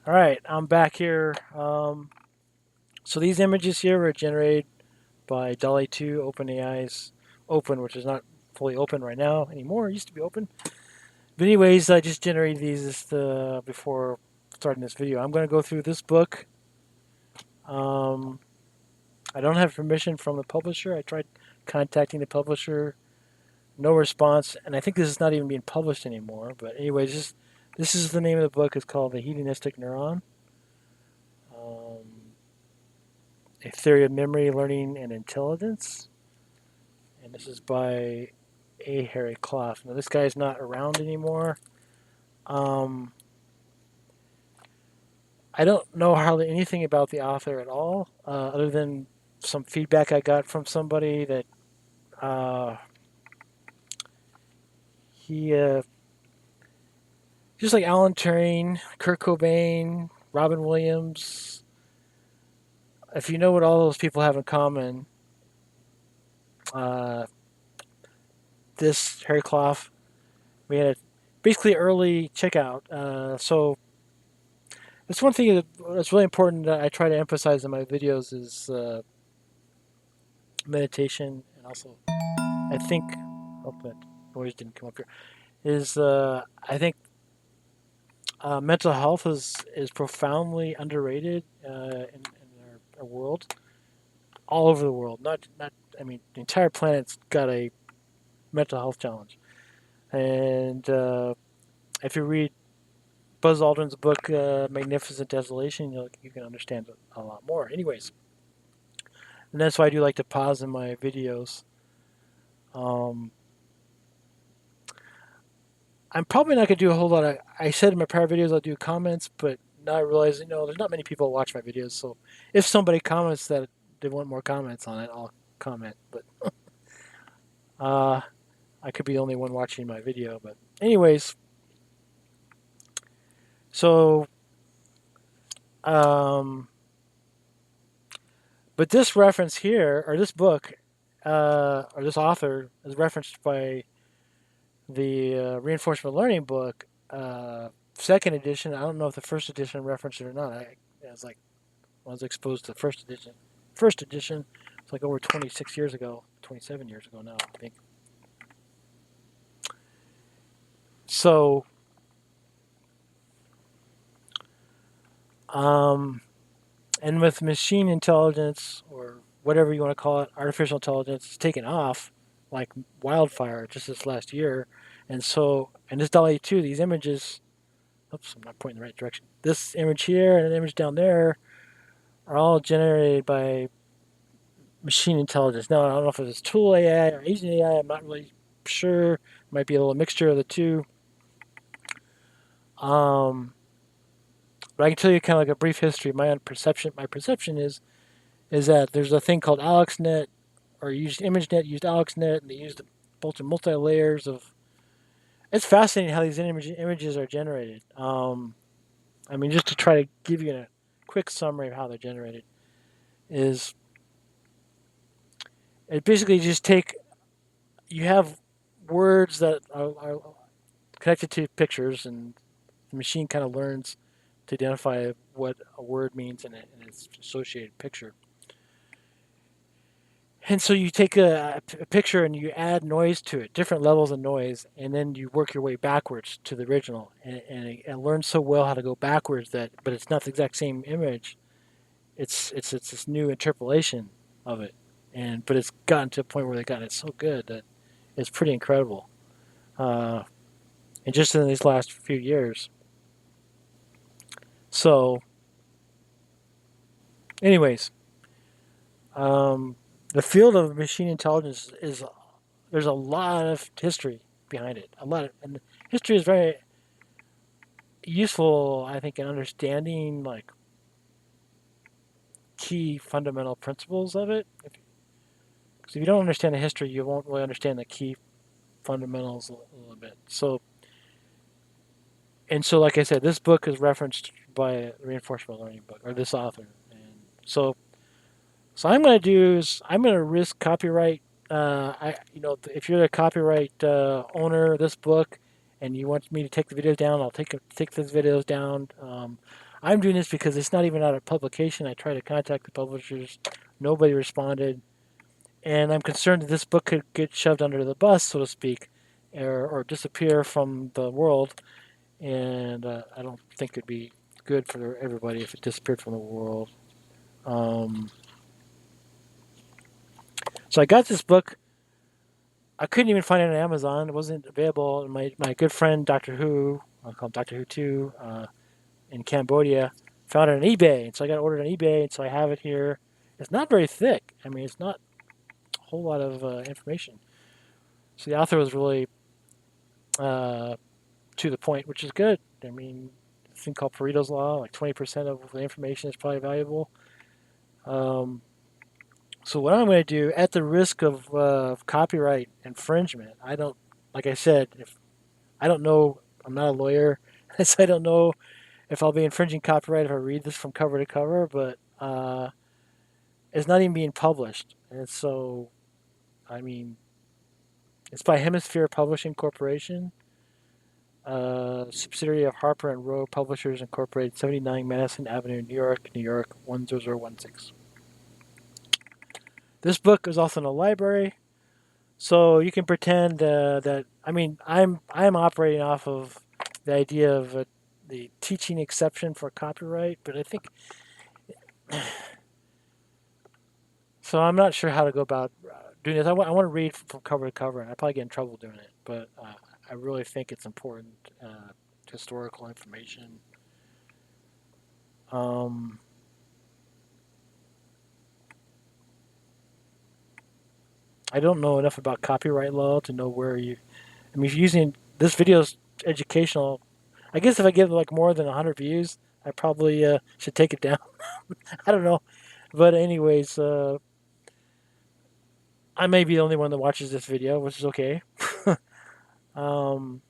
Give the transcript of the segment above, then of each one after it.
All right, I'm back here. So these images here were generated by DALL-E 2, OpenAI's Open, which is not fully open right now anymore. It used to be open. But anyways, I just generated these before starting this video. I'm going to go through this book. Um, I don't have permission from the publisher. I tried contacting the publisher, no response, and I think this is not even being published anymore. But anyways, this is the name of the book. It's called The Hedonistic Neuron. Um, a Theory of Memory, Learning, and Intelligence. And this is by A. Harry Clough. Now, this guy's not around anymore. Um, I don't know hardly anything about the author at all, other than some feedback I got from somebody that uh, he, just like Alan Turing, Kurt Cobain, Robin Williams, if you know what all those people have in common, uh, this Harry Clough, we had a basically early checkout. So that's one thing that's really important that I try to emphasize in my videos is meditation, and also I think hope that noise didn't come up here. Is I think mental health is profoundly underrated in our world, all over the world. Not I mean the entire planet's got a mental health challenge, and if you read Buzz Aldrin's book Magnificent Desolation, you can understand a lot more. Anyways, and that's why I do like to pause in my videos. Um, I'm probably not gonna do a whole lot of. I said in my prior videos I'll do comments, but now I realize there's not many people who watch my videos. So if somebody comments that they want more comments on it, I'll comment. But uh, I could be the only one watching my video. But anyways, so um, but this reference here or this book or this author is referenced by the reinforcement learning book, second edition. I don't know if the first edition referenced it or not. I was like, I was exposed to the first edition. First edition, it's like over 26 years ago, 27 years ago now, I think. So, um, and with machine intelligence or whatever you want to call it, artificial intelligence, it's taken off like wildfire just this last year. And so, and this DALL-E 2, these images, oops, I'm not pointing in the right direction. This image here and an image down there are all generated by machine intelligence. Now, I don't know if it's tool AI or agent AI. I'm not really sure. It might be a little mixture of the two. Um, but I can tell you kind of like a brief history. My own perception. My perception is that there's a thing called AlexNet, or used ImageNet, used AlexNet, and they used a bunch of multi layers of. It's fascinating how these images are generated. I mean, just to try to give you a quick summary of how they're generated is it basically just take you have words that are connected to pictures, and the machine kind of learns to identify what a word means in its associated picture. And so you take a picture and you add noise to it, different levels of noise, and then you work your way backwards to the original. And it learns so well how to go backwards but it's not the exact same image. It's this new interpolation of it, but it's gotten to a point where they've gotten it so good that it's pretty incredible. Uh, and just in these last few years. So, anyways, um, the field of machine intelligence is there's a lot of history behind it. And history is very useful, I think, in understanding like key fundamental principles of it. Because if you don't understand the history, you won't really understand the key fundamentals a little bit. So, like I said, this book is referenced by a reinforcement learning book or this author, and so I'm going to do is I'm going to risk copyright. If you're the copyright owner of this book, and you want me to take the videos down, I'll take those videos down. I'm doing this because it's not even out of publication. I tried to contact the publishers, nobody responded, and I'm concerned that this book could get shoved under the bus, so to speak, or disappear from the world. And I don't think it'd be good for everybody if it disappeared from the world. Um, so I got this book. I couldn't even find it on Amazon. It wasn't available. And my good friend Doctor Who, I'll call him Doctor Who 2, in Cambodia, found it on eBay. And so I got it ordered on eBay, and so I have it here. It's not very thick. I mean, it's not a whole lot of information. So the author was really uh, to the point, which is good. I mean, a thing called Pareto's Law, like 20% of the information is probably valuable. Um, so what I'm going to do, at the risk of copyright infringement, I don't, like I said, if I don't know, I'm not a lawyer, so I don't know if I'll be infringing copyright if I read this from cover to cover, but it's not even being published. And so, I mean, it's by Hemisphere Publishing Corporation, subsidiary of Harper and Row Publishers Incorporated, 79 Madison Avenue, New York 10016. This book is also in a library, so you can pretend that. I mean, I'm operating off of the idea of the teaching exception for copyright, but I think so. I'm not sure how to go about doing this. I want to read from cover to cover, and I probably get in trouble doing it, but I really think it's important historical information. Um, I don't know enough about copyright law to know where you. I mean, if you're using this video's educational, I guess if I give like more than 100 views, I probably should take it down. I don't know, but anyways, I may be the only one that watches this video, which is okay. um,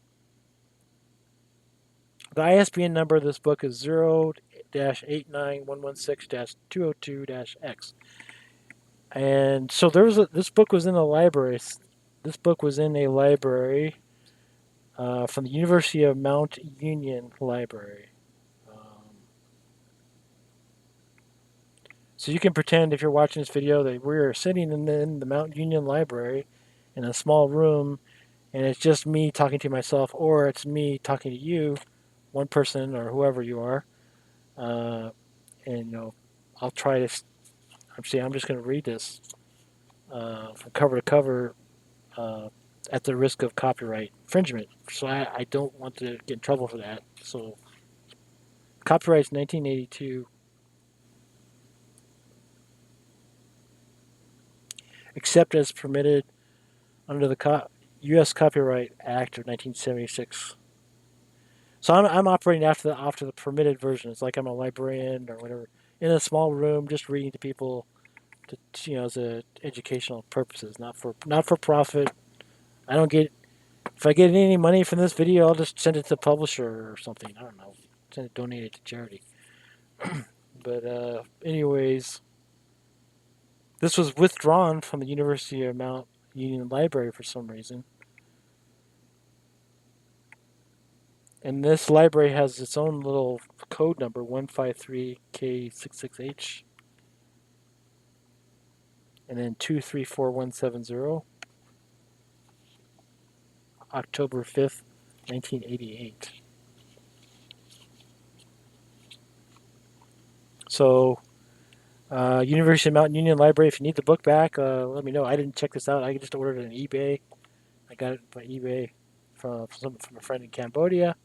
the ISBN number of this book is 0-89116-202-X. And so this book was in a library. This book was in a library from the University of Mount Union Library. Um, so you can pretend if you're watching this video that we're sitting in the Mount Union Library in a small room, and it's just me talking to myself, or it's me talking to you, one person or whoever you are. Uh, and I'll try to. I'm just going to read this from cover to cover at the risk of copyright infringement. So I don't want to get in trouble for that. So copyright's 1982, except as permitted under the U.S. Copyright Act of 1976. So I'm operating after the permitted version. It's like I'm a librarian or whatever in a small room, just reading to people, as a educational purposes, not for profit. I don't get if I get any money from this video, I'll just send it to the publisher or something. I don't know, donate it to charity. But anyways, this was withdrawn from the University of Mount Union Library for some reason. And this library has its own little code number, 153K66H, and then 234170, October 5th, 1988. So, University of Mount Union Library, if you need the book back, let me know. I didn't check this out. I just ordered it on eBay. I got it by eBay from a friend in Cambodia.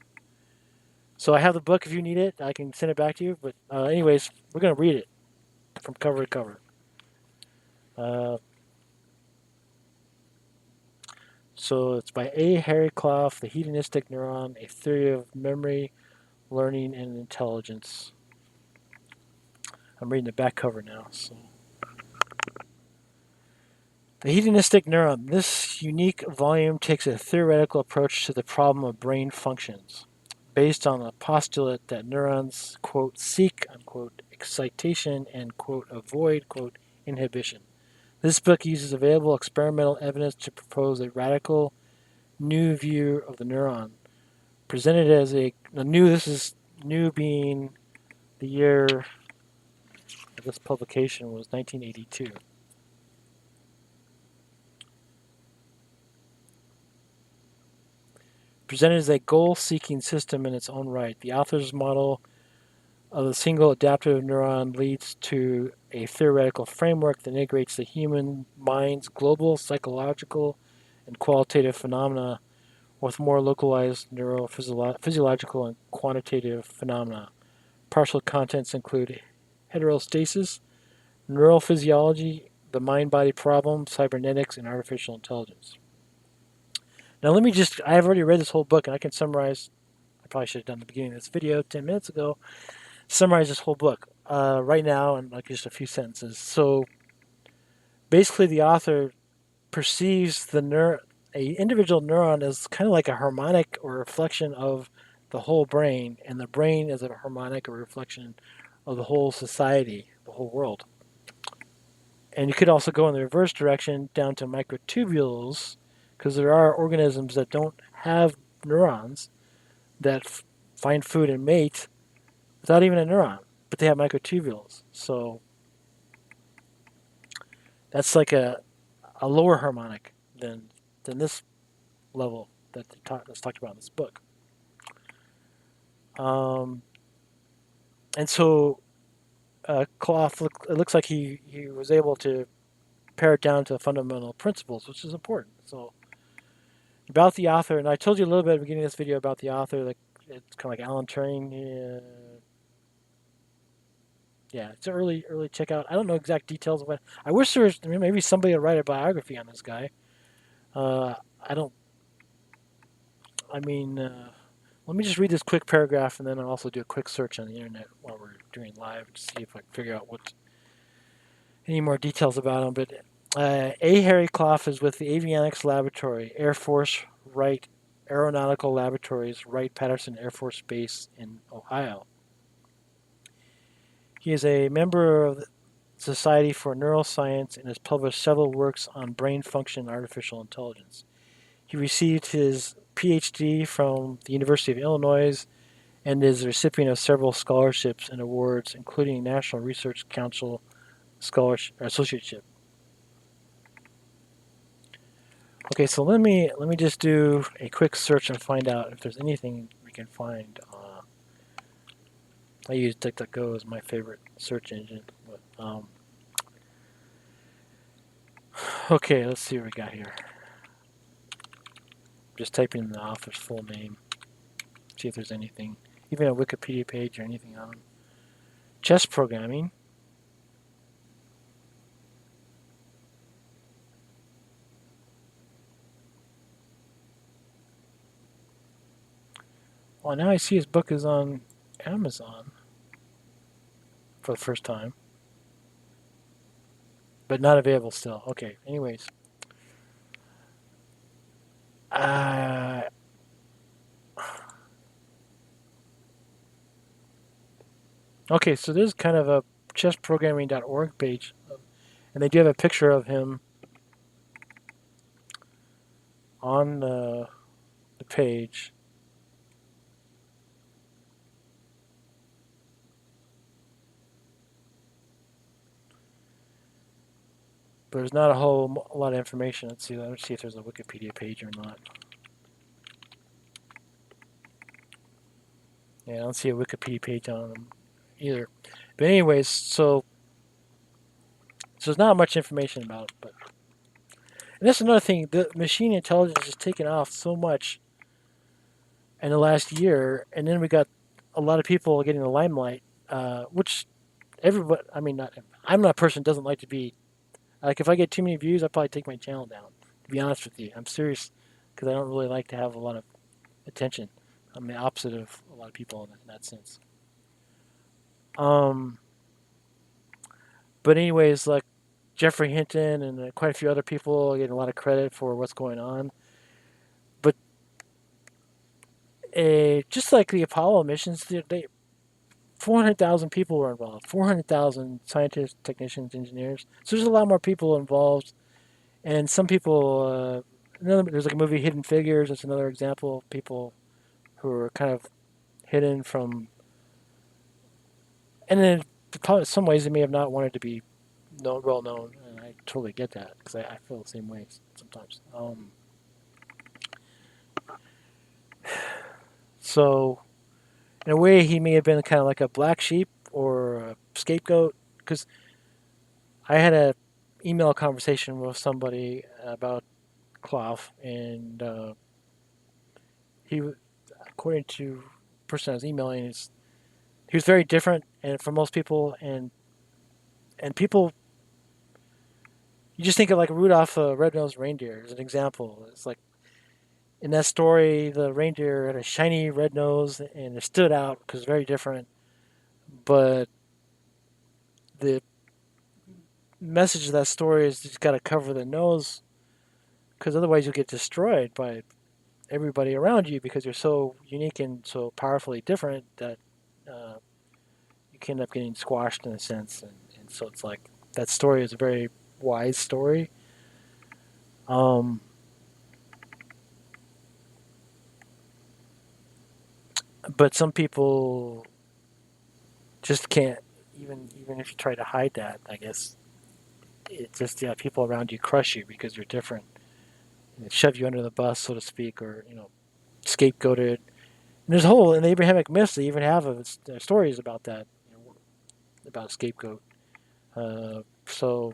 So I have the book if you need it. I can send it back to you. But anyways, we're going to read it from cover to cover. Uh, so it's by A. Harry Clough, The Hedonistic Neuron, A Theory of Memory, Learning, and Intelligence. I'm reading the back cover now. So. The Hedonistic Neuron. This unique volume takes a theoretical approach to the problem of brain functions, based on the postulate that neurons, quote, seek, unquote, excitation and, quote, avoid, quote, inhibition. This book uses available experimental evidence to propose a radical new view of the neuron, presented as a new. This is new being The year of this publication was 1982. Presented as a goal-seeking system in its own right, the author's model of the single adaptive neuron leads to a theoretical framework that integrates the human mind's global psychological and qualitative phenomena with more localized neurophysiological and quantitative phenomena. Partial contents include heterostasis, neural physiology, the mind body problem, cybernetics, and artificial intelligence. Now, let me just, I have already read this whole book and I can summarize. I probably should have done the beginning of this video 10 minutes ago. Summarize this whole book right now in like just a few sentences. So basically, the author perceives a individual neuron as kind of like a harmonic or reflection of the whole brain, and the brain is a harmonic or reflection of the whole society, the whole world. And you could also go in the reverse direction down to microtubules, because there are organisms that don't have neurons that find food and mate without even a neuron, but they have microtubules. So that's like a lower harmonic than this level that's talked about in this book. Um, and so Clough, it looks like he was able to pare it down to fundamental principles, which is important. So about the author, and I told you a little bit at the beginning of this video about the author. Like it's kind of like Alan Turing. Yeah, it's an early checkout. I don't know exact details of what. I wish there was maybe somebody would write a biography on this guy. I don't. I mean, let me just read this quick paragraph, and then I'll also do a quick search on the internet while we're doing live to see if I can figure out what any more details about him. But A. Harry Clough is with the Avionics Laboratory, Air Force Wright Aeronautical Laboratories, Wright-Patterson Air Force Base in Ohio. He is a member of the Society for Neuroscience and has published several works on brain function and artificial intelligence. He received his PhD from the University of Illinois and is the recipient of several scholarships and awards, including National Research Council Scholarship Associateship. Okay, so let me just do a quick search and find out if there's anything we can find. I use DuckDuckGo as my favorite search engine. But, okay, let's see what we got here. Just typing in the author's full name. See if there's anything, even a Wikipedia page or anything on chess programming. Well, now I see his book is on Amazon for the first time, but not available still. Okay, anyways. Uh, okay, so this is kind of a chessprogramming.org page, and they do have a picture of him on the page. But there's not a whole lot of information. Let's see if there's a Wikipedia page or not. Yeah, I don't see a Wikipedia page on them either. But anyways, so there's not much information about it. But and that's another thing. The machine intelligence has taken off so much in the last year, and then we got a lot of people getting the limelight, which everybody. I mean, I'm not a person who doesn't like to be like. If I get too many views, I probably take my channel down. To be honest with you, I'm serious because I don't really like to have a lot of attention. I'm the opposite of a lot of people in that sense. Um, but anyways, like Jeffrey Hinton and quite a few other people are getting a lot of credit for what's going on. But just like the Apollo missions, 400,000 people were involved. 400,000 scientists, technicians, engineers. So there's a lot more people involved, and some people. There's like a movie, Hidden Figures. That's another example of people who are kind of hidden from And in some ways, they may have not wanted to be well known, and I totally get that because I feel the same way sometimes. So in a way, he may have been kind of like a black sheep or a scapegoat because I had a email conversation with somebody about Clough, and he, according to the person I was emailing, he was very different, and for most people, and people, you just think of like Rudolph Red-Nosed Reindeer as an example. It's like in that story, the reindeer had a shiny red nose and it stood out because it's very different. But the message of that story is you just got to cover the nose because otherwise you'll get destroyed by everybody around you because you're so unique and so powerfully different that uh, you can end up getting squashed in a sense. And so it's like that story is a very wise story. Um, but some people just can't, even if you try to hide that, I guess it just, yeah, people around you crush you because you're different. And they shove you under the bus, so to speak, or scapegoated. And there's a whole in the Abrahamic myths they even have stories about that, about a scapegoat. So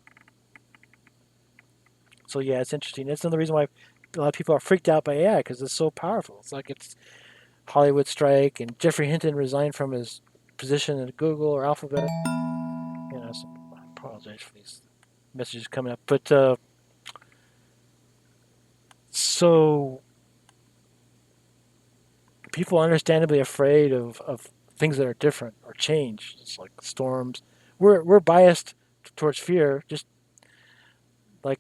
yeah, it's interesting. That's another reason why a lot of people are freaked out by AI because it's so powerful. It's like it's Hollywood strike, and Jeffrey Hinton resigned from his position at Google or Alphabet. So I apologize for these messages coming up, but so people are understandably afraid of things that are different or change. It's like storms. We're biased towards fear, just like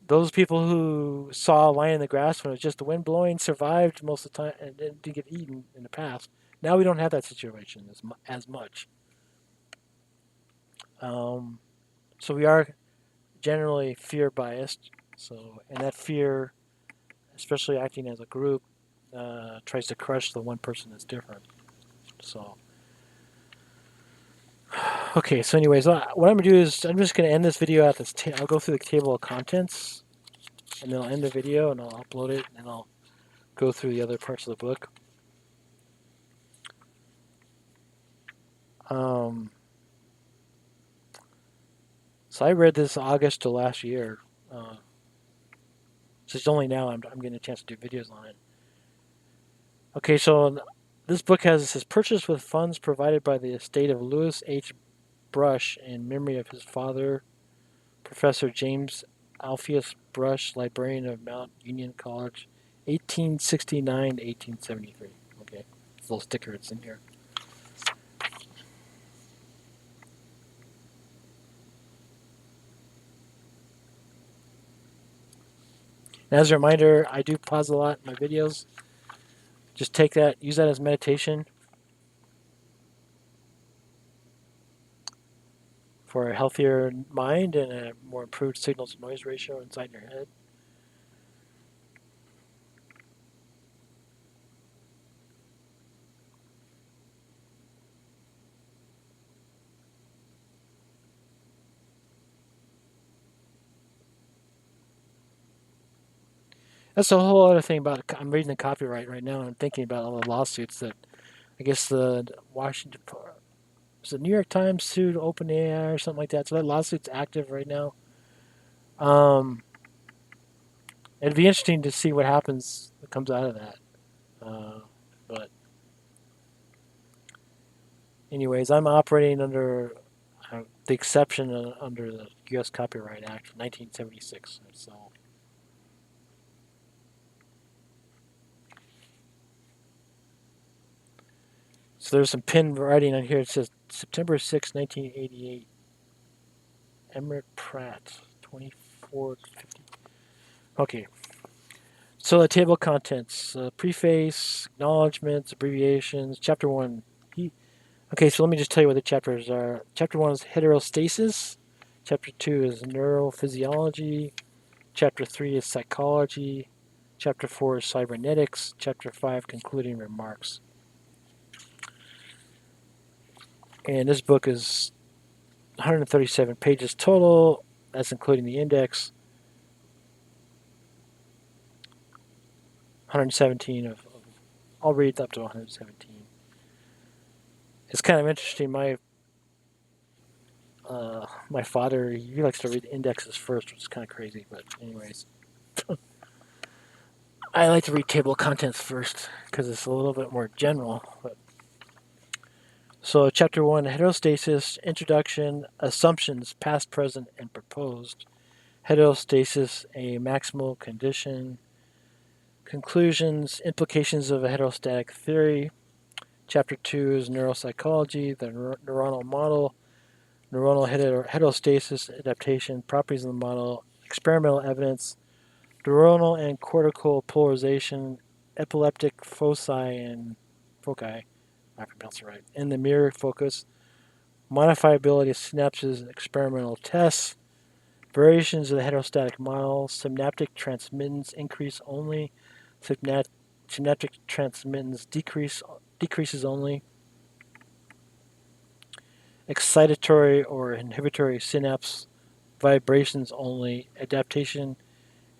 those people who saw a lion in the grass when it was just the wind blowing survived most of the time and didn't get eaten in the past. Now we don't have that situation as much. Um, so we are generally fear biased. So and that fear, especially acting as a group, tries to crush the one person that's different. So okay, so anyways, what I'm gonna do is I'm just gonna end this video at this. I'll go through the table of contents, and then I'll end the video, and I'll upload it, and I'll go through the other parts of the book. Um, so I read this August of last year. Uh, so it's only now I'm getting a chance to do videos on it. Okay, so this book has it says purchased with funds provided by the estate of Lewis H. Brush in memory of his father, Professor James Alpheus Brush, librarian of Mount Union College, 1869 to 1873. Okay, this little sticker it's in here. And as a reminder, I do pause a lot in my videos. Just take that, use that as meditation for a healthier mind and a more improved signal to noise ratio inside your head. That's a whole other thing about. I'm reading the copyright right now and I'm thinking about all the lawsuits that I guess the Washington, was the New York Times sued OpenAI or something like that. So that lawsuit's active right now. Um, it'd be interesting to see what happens that comes out of that. But anyways, I'm operating under the exception under the U.S. Copyright Act of 1976. So there's some pin writing on here. It says September 6, 1988. Emmerich Pratt, 2450. Okay. So the table of contents, preface, acknowledgments, abbreviations. Chapter 1. Okay, so let me just tell you what the chapters are. Chapter 1 is heterostasis. Chapter 2 is neurophysiology. Chapter 3 is psychology. Chapter 4 is cybernetics. Chapter 5, concluding remarks. And this book is 137 pages total. That's including the index. 117 of I'll read up to 117. It's kind of interesting. My father, he likes to read indexes first, which is kind of crazy. But anyways, I like to read table of contents first because it's a little bit more general. But so chapter one: heterostasis, introduction, assumptions, past, present, and proposed. Heterostasis, a maximal condition. Conclusions, implications of a heterostatic theory. Chapter 2 is neuropsychology, the neuronal model, neuronal heterostasis, adaptation, properties of the model, experimental evidence, neuronal and cortical polarization, epileptic foci, I pronounced it right, and the mirror focus, modifiability of synapses, experimental tests, variations of the heterostatic model, synaptic transmittance increase only, synaptic transmittance decreases only, excitatory or inhibitory synapse vibrations only, adaptation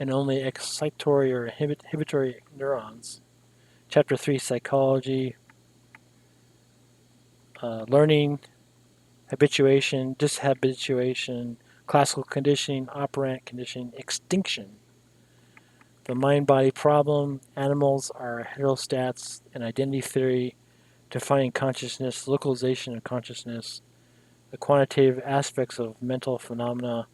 and only excitatory or inhibitory neurons. Chapter 3 Psychology, Learning, Habituation, Dishabituation, Classical Conditioning, Operant Conditioning, Extinction. The mind body problem, animals are heterostats, and identity theory, defining consciousness, localization of consciousness, the quantitative aspects of mental phenomena,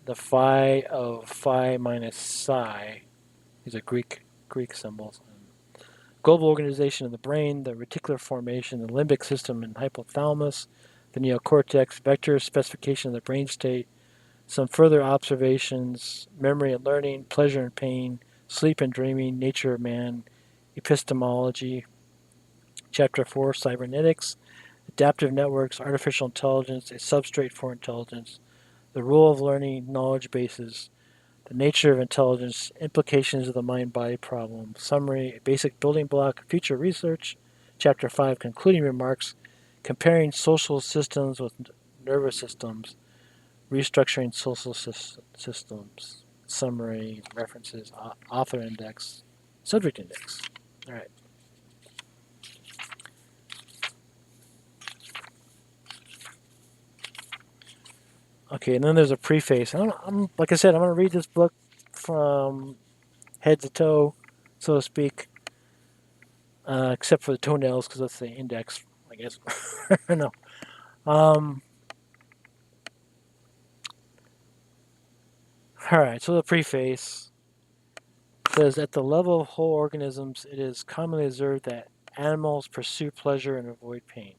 the phi of phi minus psi. These are Greek symbols. Global organization of the brain, the reticular formation, the limbic system and hypothalamus, the neocortex, vector specification of the brain state, some further observations, memory and learning, pleasure and pain, sleep and dreaming, nature of man, epistemology. Chapter 4 Cybernetics, adaptive networks, artificial intelligence, a substrate for intelligence, the rule of learning, knowledge bases, the nature of intelligence, implications of the mind body problem, summary, a basic building block, future research. Chapter 5 Concluding remarks, comparing social systems with nervous systems, restructuring social systems, summary, references, author index, subject index. All right. Okay, and then there's a preface. I'm like I said, I'm going to read this book from head to toe, so to speak, except for the toenails because that's the index, I guess. No. Um. All right. So the preface says, at the level of whole organisms, it is commonly observed that animals pursue pleasure and avoid pain.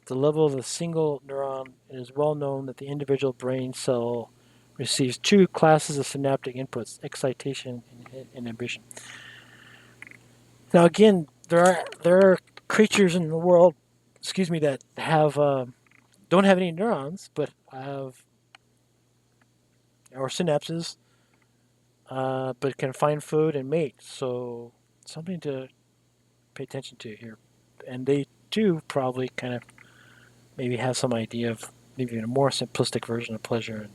At the level of a single neuron, it is well known that the individual brain cell receives two classes of synaptic inputs: excitation and inhibition. Now, again, there are creatures in the world, excuse me, that have don't have any neurons, but have or synapses, but can find food and mate. So something to pay attention to here, and they do probably kind of maybe have some idea of maybe a more simplistic version of pleasure and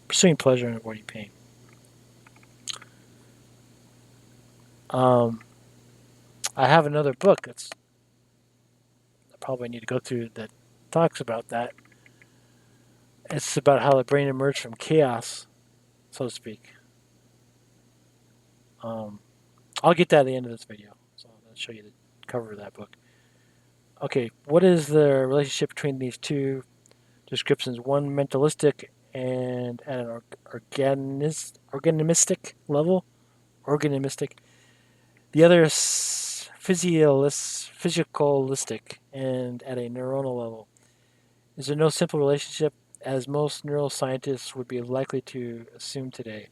pursuing pleasure and avoiding pain. Um, I have another book that's I probably need to go through that talks about that. It's about how the brain emerged from chaos, so to speak. Um, I'll get that at the end of this video, so I'll show you the cover of that book. Okay, what is the relationship between these two descriptions? One mentalistic and at an organismistic level, organismistic. The other is physicalistic and at a neuronal level. Is there no simple relationship, as most neuroscientists would be likely to assume today?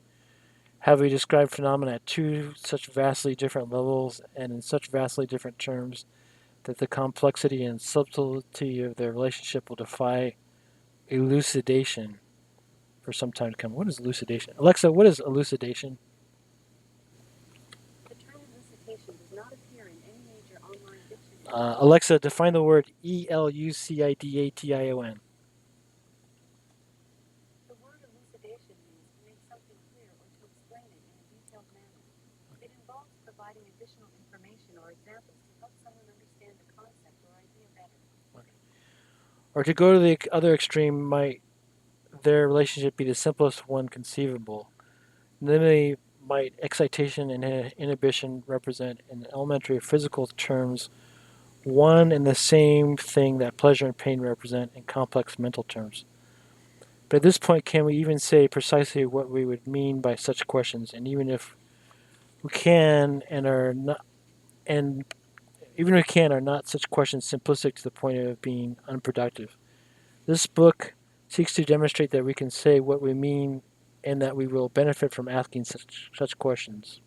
Have we described phenomena at two such vastly different levels and in such vastly different terms that the complexity and subtlety of their relationship will defy elucidation for some time to come? What is elucidation? Alexa, what is elucidation? Alexa, define the word elucidation. The word elucidation means to make something clear or to explain it in a detailed manner. It involves providing additional information or examples to help someone understand a concept or idea better. Or to go to the other extreme, might their relationship be the simplest one conceivable? Namely, might excitation and inhibition represent, in elementary physical terms, one and the same thing that pleasure and pain represent in complex mental terms? But at this point, can we even say precisely what we would mean by such questions? And even if we can and are not, and even if we can, are not such questions simplistic to the point of being unproductive? This book seeks to demonstrate that we can say what we mean and that we will benefit from asking such questions.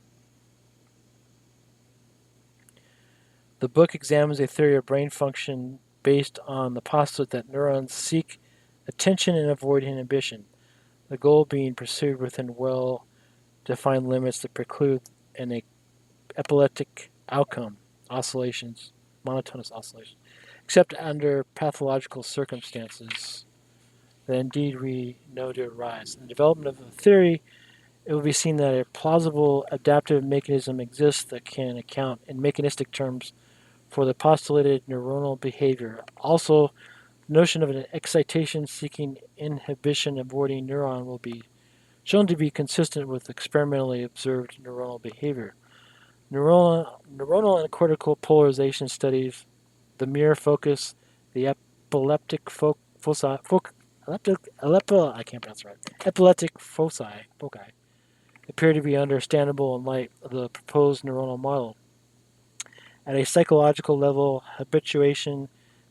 The book examines a theory of brain function based on the postulate that neurons seek attention and avoid inhibition, the goal being pursued within well defined limits that preclude an epileptic outcome, oscillations, monotonous oscillations, except under pathological circumstances that indeed we know to arise. In the development of the theory, it will be seen that a plausible adaptive mechanism exists that can account in mechanistic terms for the postulated neuronal behavior. Also, the notion of an excitation seeking inhibition avoiding neuron will be shown to be consistent with experimentally observed neuronal behavior. Neuronal and cortical polarization studies, the mirror focus, the epileptic I can't pronounce it right. Epileptic foci appear to be understandable in light of the proposed neuronal model. At a psychological level, habituation,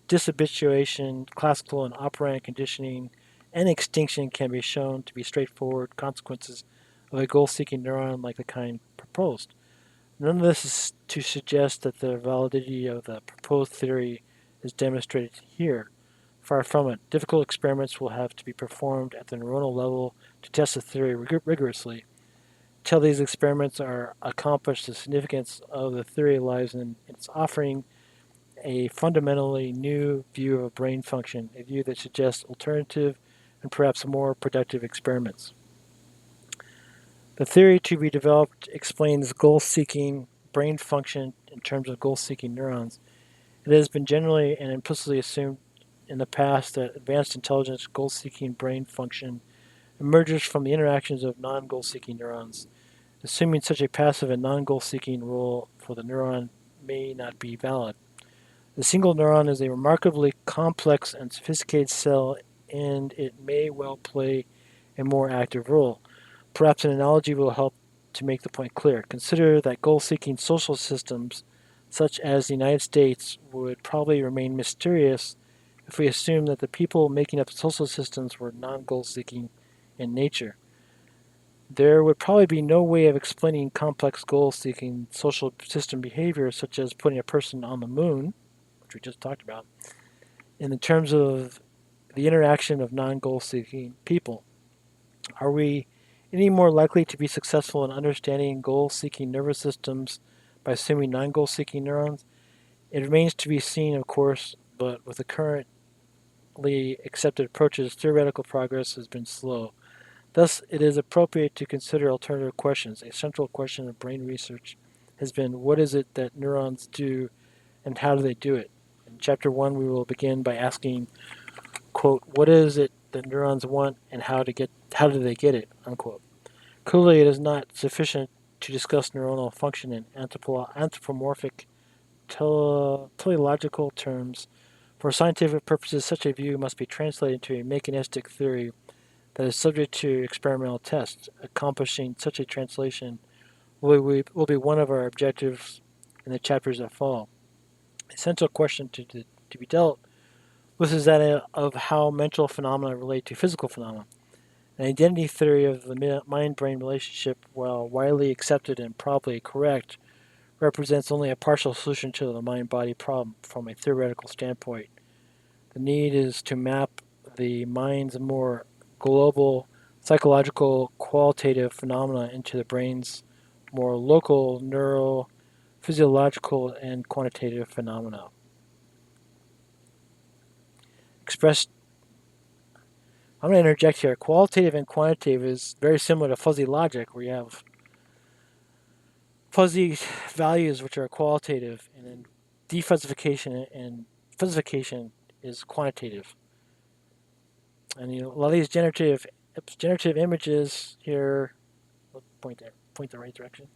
dishabituation, classical and operant conditioning, and extinction can be shown to be straightforward consequences of a goal seeking neuron like the kind proposed. None of this is to suggest that the validity of the proposed theory is demonstrated here. Far from it. Difficult experiments will have to be performed at the neuronal level to test the theory rigorously. Until these experiments are accomplished, the significance of the theory lies in its offering a fundamentally new view of brain function, a view that suggests alternative and perhaps more productive experiments. The theory to be developed explains goal seeking brain function in terms of goal seeking neurons. It has been generally and implicitly assumed in the past that advanced intelligence goal seeking brain function emerges from the interactions of non goal seeking neurons. Assuming such a passive and non goal seeking role for the neuron may not be valid. The single neuron is a remarkably complex and sophisticated cell, and it may well play a more active role. Perhaps an analogy will help to make the point clear. Consider that goal seeking social systems, such as the United States, would probably remain mysterious if we assume that the people making up the social systems were non goal seeking in nature. There would probably be no way of explaining complex goal seeking social system behavior, such as putting a person on the moon, which we just talked about, in the terms of the interaction of non goal seeking people. Are we any more likely to be successful in understanding goal seeking nervous systems by assuming non goal seeking neurons? It remains to be seen, of course, but with the currently accepted approaches, theoretical progress has been slow. Thus, it is appropriate to consider alternative questions. A central question of brain research has been what is it that neurons do and how do they do it? In Chapter 1, we will begin by asking, quote, what is it that neurons want and how do they get it, unquote. Clearly, it is not sufficient to discuss neuronal function in anthropomorphic teleological terms. For scientific purposes, such a view must be translated into a mechanistic theory that is subject to experimental tests. Accomplishing such a translation will be one of our objectives in the chapters that follow. A central question to be dealt with is that of how mental phenomena relate to physical phenomena. An identity theory of the mind brain relationship, while widely accepted and probably correct, represents only a partial solution to the mind body problem from a theoretical standpoint. The need is to map the mind's more global psychological qualitative phenomena into the brain's more local neurophysiological and quantitative phenomena. expressed. I'm going to interject here. Qualitative and quantitative is very similar to fuzzy logic, where you have fuzzy values which are qualitative, and then defuzzification and fuzzification is quantitative. And a lot of these generative images here, point the right direction.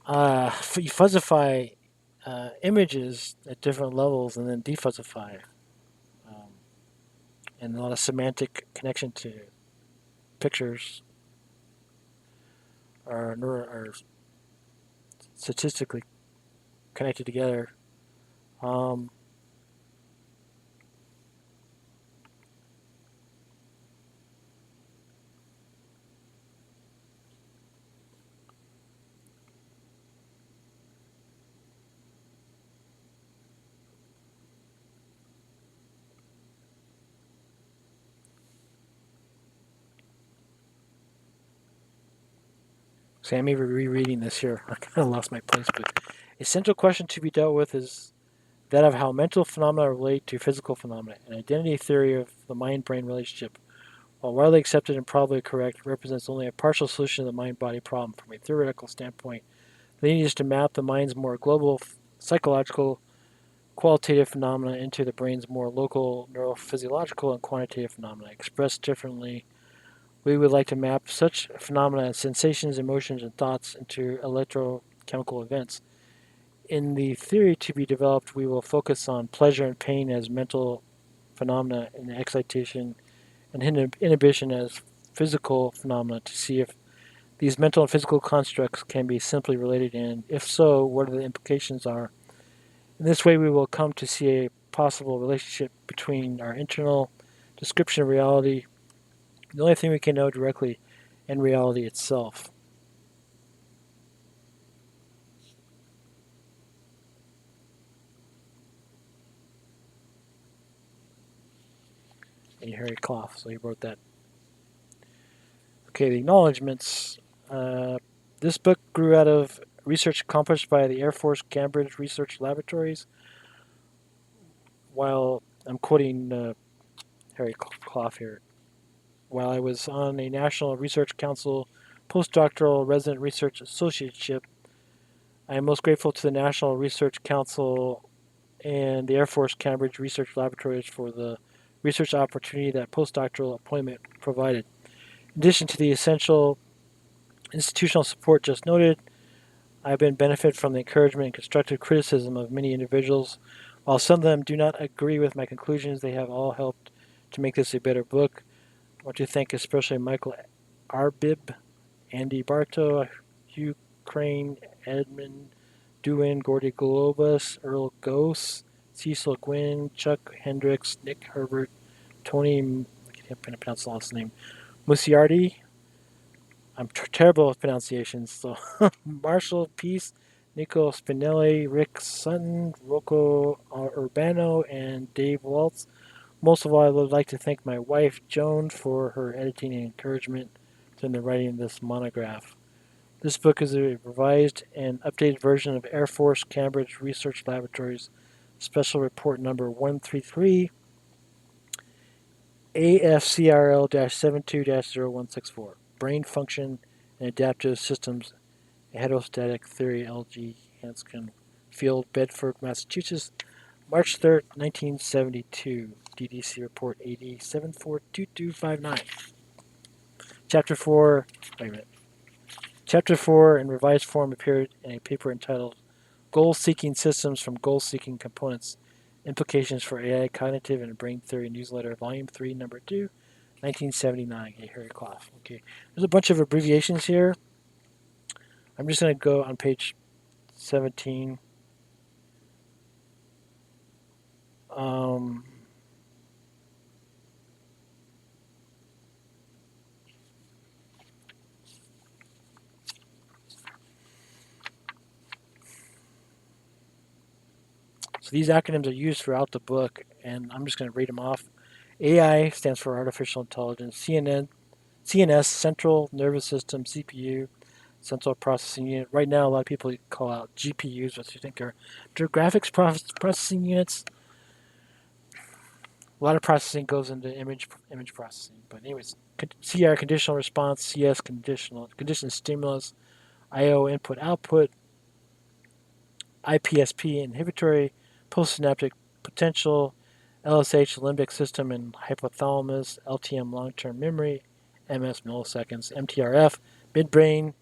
You fuzzify images at different levels and then defuzzify, um, and a lot of semantic connection to pictures are statistically connected together. Um, See, I may be rereading this here. I kind of lost my place, but a central question to be dealt with is that of how mental phenomena relate to physical phenomena. An identity theory of the mind-brain relationship, while widely accepted and probably correct, represents only a partial solution to the mind-body problem. From a theoretical standpoint, the need is to map the mind's more global psychological qualitative phenomena into the brain's more local neurophysiological and quantitative phenomena. Expressed differently, we would like to map such phenomena as sensations, emotions, and thoughts into electrochemical events. In the theory to be developed, we will focus on pleasure and pain as mental phenomena and excitation and inhibition as physical phenomena to see if these mental and physical constructs can be simply related, and if so, what the implications are. In this way, we will come to see a possible relationship between our internal description of reality, the only thing we can know directly, and reality itself. And Harry Clough, so he wrote that. Okay, the acknowledgments. Uh, this book grew out of research accomplished by the Air Force Cambridge Research Laboratories. While I'm quoting Harry Clough here, while I was on a National Research Council postdoctoral resident research associateship, I am most grateful to the National Research Council and the Air Force Cambridge Research Laboratories for the research opportunity that postdoctoral appointment provided. In addition to the essential institutional support just noted, I have been benefited from the encouragement and constructive criticism of many individuals. While some of them do not agree with my conclusions, they have all helped to make this a better book. I want to thank especially Michael Arbib, Andy Barto, Hugh Crane, Edmund Dewin, Gordy Globus, Earl Gose, Cecil Gwynn, Chuck Hendricks, Nick Herbert, Tony, I can't pronounce the last name, Musiardi. I'm terrible with pronunciations. So Marshall Peace, Nico Spinelli, Rick Sutton, Rocco Urbano, and Dave Waltz. Most of all, I would like to thank my wife, Joan, for her editing and encouragement in the writing of this monograph. This book is a revised and updated version of Air Force Cambridge Research Laboratories Special Report Number 133 AFCRL 72 0164 Brain Function and Adaptive Systems, a Hedonistic Theory, LG Hanscom Field, Bedford, Massachusetts, March 3rd, 1972. DDC Report 80742259. Chapter 4, wait a minute. Chapter 4 in revised form appeared in a paper entitled Goal Seeking Systems from Goal Seeking Components Implications for AI Cognitive and Brain Theory Newsletter, Volume 3, Number 2, 1979. A Harry Clough. Okay, there's a bunch of abbreviations here. I'm just going to go on page 17. Um, so these acronyms are used throughout the book, and I'm just going to read them off. AI stands for Artificial Intelligence. CNS, Central Nervous System, CPU, Central Processing Unit. Right now, a lot of people call out GPUs, which you think are graphics processing units. A lot of processing goes into image processing. But anyways, CR conditional response, CS conditioned stimulus, IO input output, IPSP inhibitory, postsynaptic potential, LSH limbic system and hypothalamus, LTM long term memory, MS milliseconds, MTRF midbrain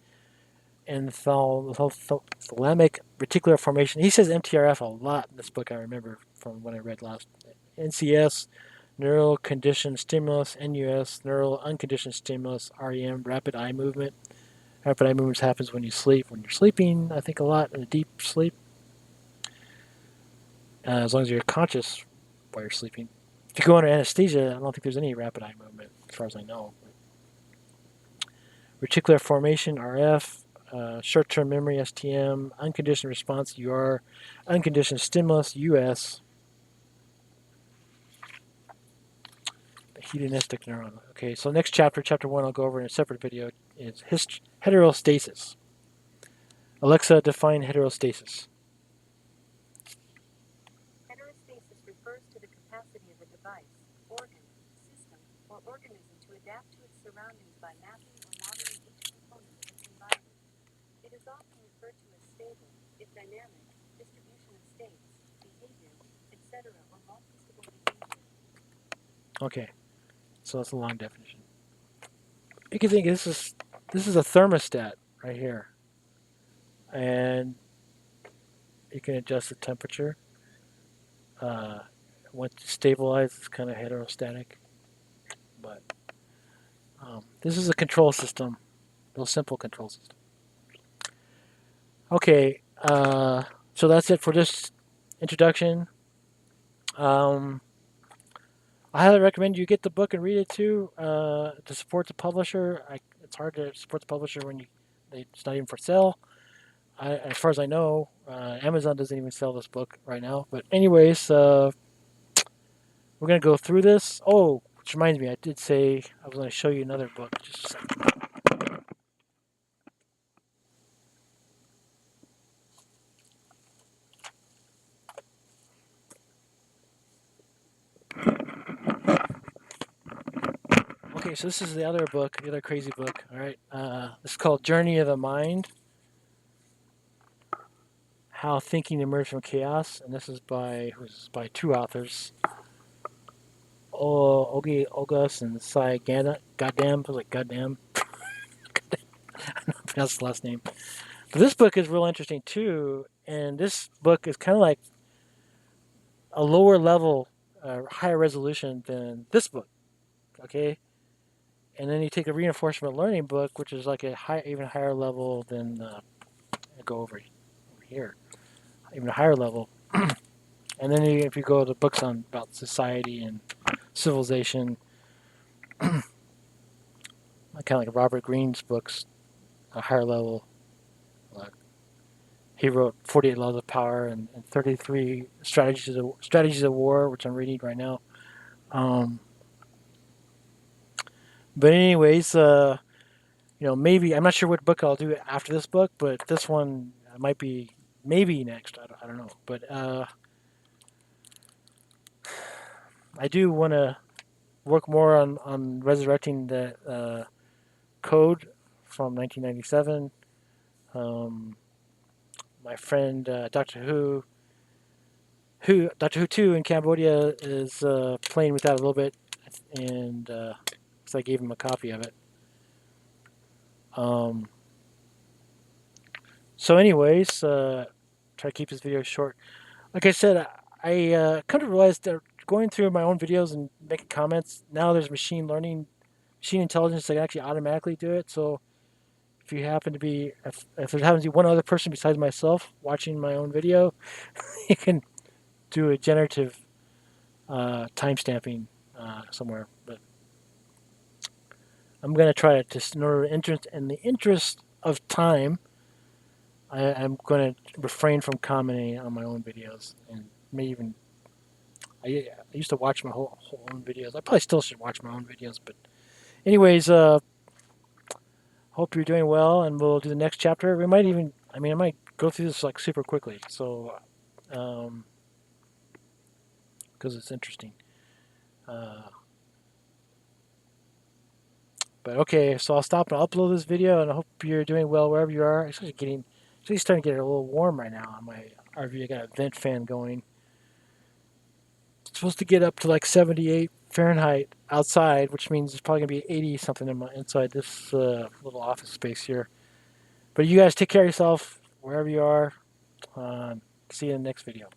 and thalamic reticular formation. He says MTRF a lot in this book. I remember from when I read last. NCS, neural conditioned stimulus. NUS, neural unconditioned stimulus. REM, rapid eye movement. Rapid eye movements happens when you sleep. When you're sleeping, I think a lot in a deep sleep. As long as you're conscious while you're sleeping. If you go under anesthesia, I don't think there's any rapid eye movement, as far as I know. Reticular formation, RF, short-term memory, STM, unconditioned response, UR, unconditioned stimulus, US, the hedonistic neuron. Okay, so next chapter, chapter 1, I'll go over in a separate video, is heterostasis. Alexa, define heterostasis. Heterostasis refers to the capacity of a device, organ, system, or organism to adapt to its surroundings by mapping or modeling each component of its environment. It is often referred to as stable, if dynamic, distribution of states, behavior, etc., or multi-stable behavior. Okay, so that's a long definition. You can think this is a thermostat right here, and you can adjust the temperature. Uh, Once it's stabilized, it's kind of heterostatic. But this is a control system, real simple control system. Okay, so that's it for this introduction. Um, I highly recommend you get the book and read it too to support the publisher. It's hard to support the publisher when it's not even for sale. As far as I know, Amazon doesn't even sell this book right now. But anyways, we're gonna go through this. Oh, which reminds me, I did say I was gonna show you another book. Just a second. Okay, so this is the other book, the other crazy book. All right, this is called Journey of the Mind: How Thinking Emerged from Chaos, and this is by two authors, Ogi Ogus and Sai Goddamn. I was like goddamn. Pronounce the last name. But this book is real interesting too, and this book is kind of like a lower level, higher resolution than this book. Okay, and then you take a reinforcement learning book, which is like a even higher level than go over here, even a higher level. And then if you go to books on about society and civilization, kind of like Robert Greene's books, a higher level. Uh, he wrote 48 Laws of Power and 33 Strategies of War, which I'm reading right now. Um, but anyways, maybe I'm not sure what book I'll do after this book, but this one might be maybe next. I don't know, but I do want to work more on resurrecting the code from 1997. Um, my friend Doctor Who 2 in Cambodia is playing with that a little bit, and so I gave him a copy of it. Um, so, anyways, try to keep this video short. Like I said, I kind of realized that going through my own videos and making comments, now there's machine intelligence that can actually automatically do it. So if you happen to be, if there happens to be one other person besides myself watching my own video, you can do a generative time stamping somewhere. But I'm going to try to, just in the interest of time, I'm going to refrain from commenting on my own videos and maybe even I used to watch my whole own videos. I probably still should watch my own videos, but anyways, hope you're doing well, and we'll do the next chapter. We might even, I might go through this like super quickly, so because it's interesting. Uh, but okay, so I'll stop and upload this video, and I hope you're doing well wherever you are. It's starting to get a little warm right now on my RV. I got a vent fan going. It's supposed to get up to like 78 Fahrenheit outside, which means it's probably gonna be 80 something inside this little office space here. But you guys take care of yourself wherever you are. See you in the next video.